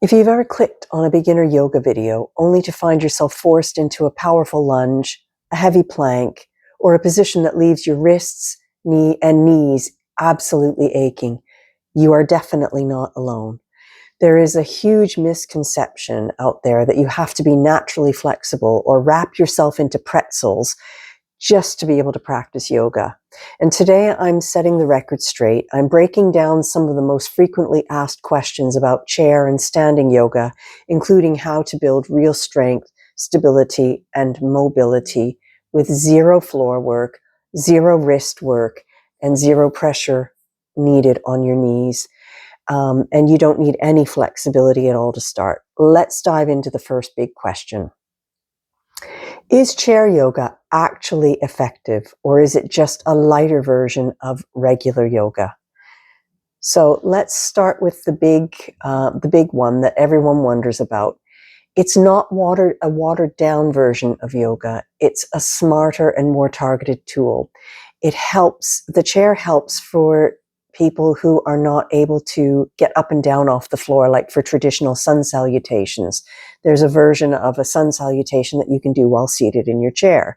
If you've ever clicked on a beginner yoga video only to find yourself forced into a powerful lunge, a heavy plank, or a position that leaves your wrists, knees absolutely aching, you are definitely not alone. There is a huge misconception out there that you have to be naturally flexible or wrap yourself into pretzels just to be able to practice yoga. And today I'm setting the record straight. I'm breaking down some of the most frequently asked questions about chair and standing yoga, including how to build real strength, stability, and mobility with zero floor work, zero wrist work, and zero pressure needed on your knees. And you don't need any flexibility at all to start. Let's dive into the first big question. Is chair yoga actually effective, or is it just a lighter version of regular yoga? So let's start with the big one that everyone wonders about. It's not a watered down version of yoga. It's a smarter and more targeted tool. The chair helps for people who are not able to get up and down off the floor, like for traditional sun salutations. There's a version of a sun salutation that you can do while seated in your chair.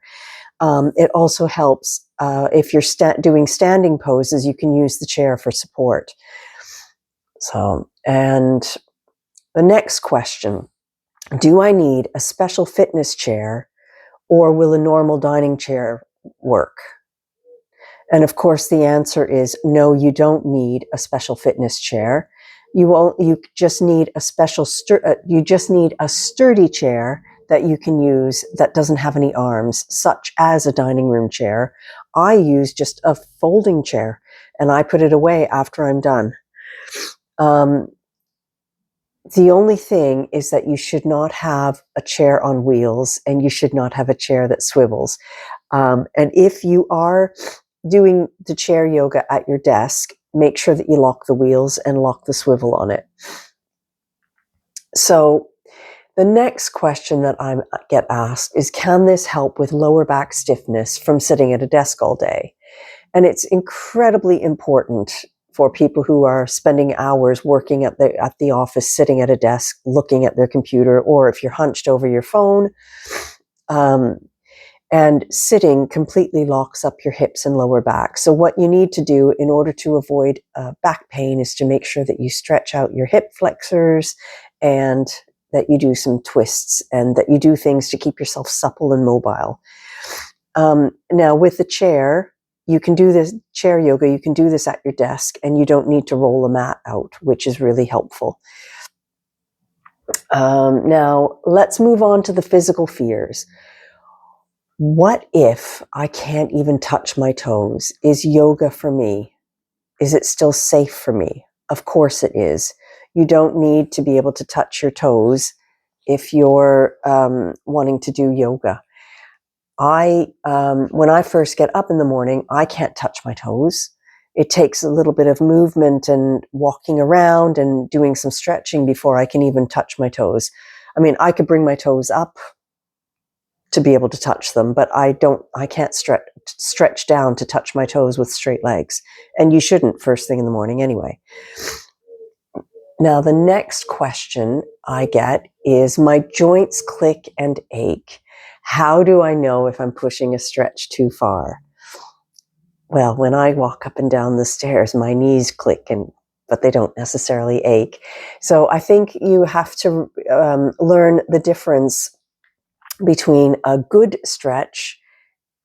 It also helps if you're doing standing poses, you can use the chair for support. And the next question, do I need a special fitness chair, or will a normal dining chair work? And of course, the answer is no, you don't need a special fitness chair. You just need a sturdy chair that you can use that doesn't have any arms, such as a dining room chair. I use just a folding chair, and I put it away after I'm done. The only thing is that you should not have a chair on wheels, and you should not have a chair that swivels. And if you are doing the chair yoga at your desk, make sure that you lock the wheels and lock the swivel on it. So the next question that I get asked is, can this help with lower back stiffness from sitting at a desk all day? And it's incredibly important for people who are spending hours working at the office, sitting at a desk, looking at their computer, or if you're hunched over your phone. And sitting completely locks up your hips and lower back. So what you need to do in order to avoid back pain is to make sure that you stretch out your hip flexors, and that you do some twists, and that you do things to keep yourself supple and mobile. Now with the chair, you can do this chair yoga, you can do this at your desk, and you don't need to roll the mat out, which is really helpful. Now let's move on to the physical fears. What if I can't even touch my toes? Is yoga for me? Is it still safe for me? Of course it is. You don't need to be able to touch your toes if you're wanting to do yoga. When I first get up in the morning, I can't touch my toes. It takes a little bit of movement and walking around and doing some stretching before I can even touch my toes. I mean, I could bring my toes up to be able to touch them, but I can't stretch down to touch my toes with straight legs. And you shouldn't first thing in the morning anyway. Now, the next question I get is, my joints click and ache. How do I know if I'm pushing a stretch too far? Well, when I walk up and down the stairs, my knees click, but they don't necessarily ache. So I think you have to learn the difference between a good stretch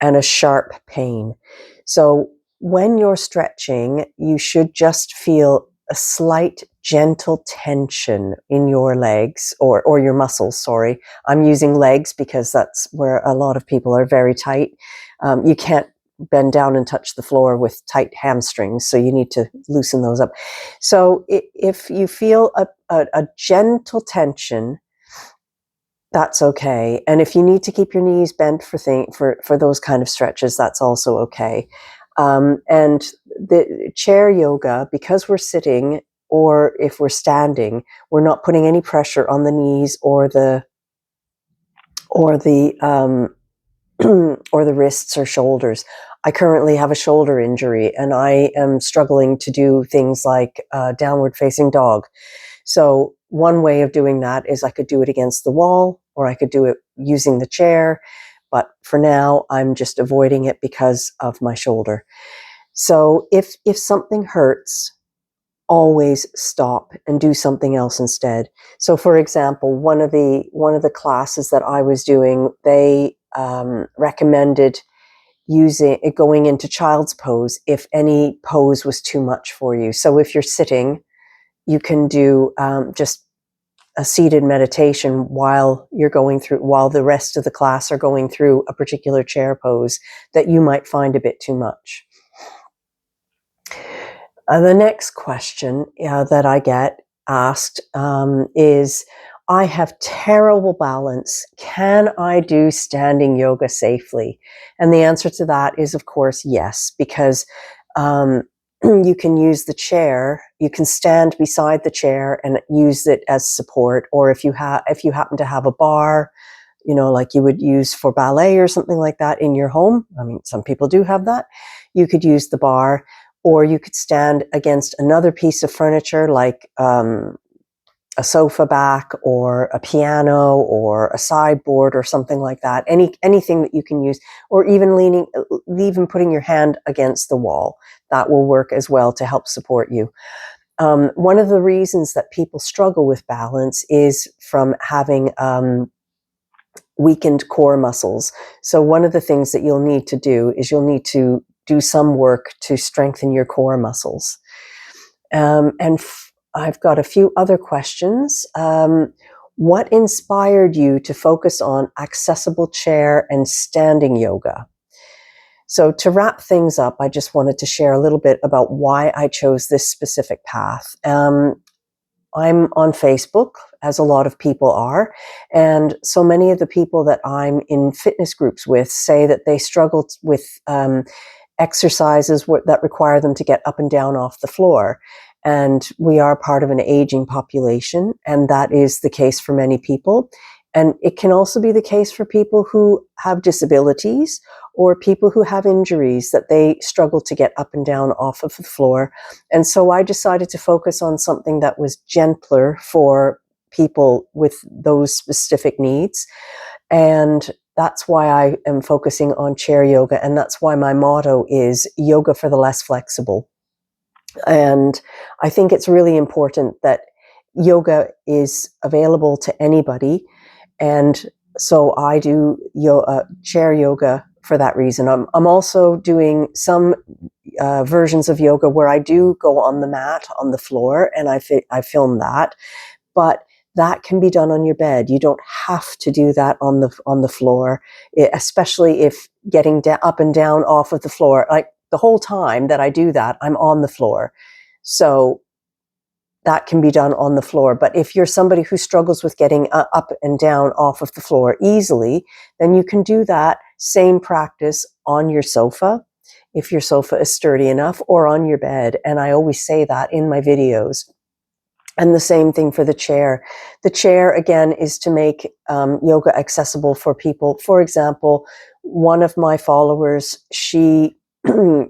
and a sharp pain. So when you're stretching, you should just feel a slight gentle tension in your legs or your muscles, sorry. I'm using legs because that's where a lot of people are very tight. You can't bend down and touch the floor with tight hamstrings, so you need to loosen those up. So if you feel a gentle tension, that's okay. And if you need to keep your knees bent for those kind of stretches, that's also okay. And the chair yoga, because we're sitting, or if we're standing, we're not putting any pressure on the knees or the or the wrists or shoulders. I currently have a shoulder injury and I am struggling to do things like downward facing dog. So one way of doing that is I could do it against the wall, or I could do it using the chair. But for now, I'm just avoiding it because of my shoulder. So if something hurts, always stop and do something else instead. So for example, one of the classes that I was doing, they recommended going into child's pose if any pose was too much for you. So if you're sitting, you can do just a seated meditation while the rest of the class are going through a particular chair pose that you might find a bit too much. The next question that I get asked is, I have terrible balance. Can I do standing yoga safely? And the answer to that is, of course, yes, because you can use the chair. You can stand beside the chair and use it as support. Or if you happen to have a bar, like you would use for ballet or something like that in your home. I mean, some people do have that. You could use the bar, or you could stand against another piece of furniture like a sofa back or a piano or a sideboard or something like that. Anything that you can use, or even putting your hand against the wall, that will work as well to help support you. One of the reasons that people struggle with balance is from having weakened core muscles. So one of the things that you'll need to do is you'll need to do some work to strengthen your core muscles. I've got a few other questions. What inspired you to focus on accessible chair and standing yoga? So to wrap things up, I just wanted to share a little bit about why I chose this specific path. I'm on Facebook, as a lot of people are, and so many of the people that I'm in fitness groups with say that they struggle with exercises that require them to get up and down off the floor. And we are part of an aging population, and that is the case for many people. And it can also be the case for people who have disabilities or people who have injuries that they struggle to get up and down off of the floor. And so I decided to focus on something that was gentler for people with those specific needs. And that's why I am focusing on chair yoga. And that's why my motto is yoga for the less flexible. And I think it's really important that yoga is available to anybody. And so I do chair yoga for that reason. I'm also doing some versions of yoga where I do go on the mat on the floor, and I film that. But that can be done on your bed. You don't have to do that on the floor, especially if getting up and down off of the floor. Like the whole time that I do that, I'm on the floor. So that can be done on the floor. But if you're somebody who struggles with getting up and down off of the floor easily, then you can do that same practice on your sofa, if your sofa is sturdy enough, or on your bed. And I always say that in my videos. And the same thing for the chair. The chair, again, is to make yoga accessible for people. For example, one of my followers, she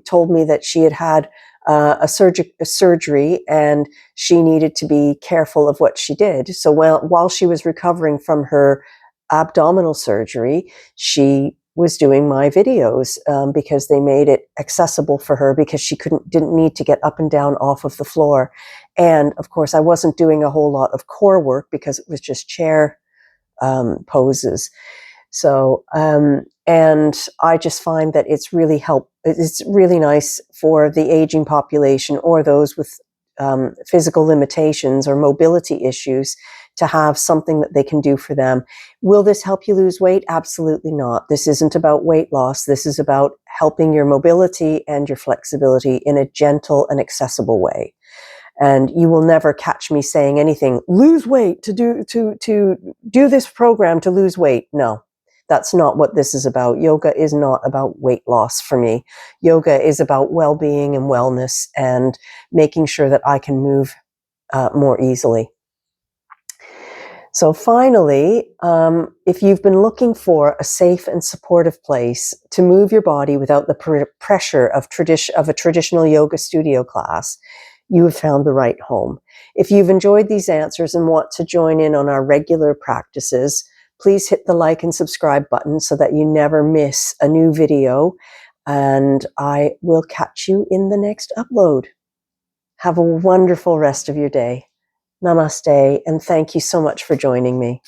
told me that she had a surgery, and she needed to be careful of what she did. So while she was recovering from her abdominal surgery, she was doing my videos because they made it accessible for her, because she didn't need to get up and down off of the floor. And of course, I wasn't doing a whole lot of core work because it was just chair poses. So, and I just find that it's really nice for the aging population or those with physical limitations or mobility issues to have something that they can do for them. Will this help you lose weight? Absolutely not. This isn't about weight loss. This is about helping your mobility and your flexibility in a gentle and accessible way. And you will never catch me saying anything, lose weight to do this program to lose weight. No, that's not what this is about. Yoga is not about weight loss for me. Yoga is about well-being and wellness and making sure that I can move more easily. So finally, if you've been looking for a safe and supportive place to move your body without the pressure of a traditional yoga studio class, you have found the right home. If you've enjoyed these answers and want to join in on our regular practices, please hit the like and subscribe button so that you never miss a new video. And I will catch you in the next upload. Have a wonderful rest of your day. Namaste, and thank you so much for joining me.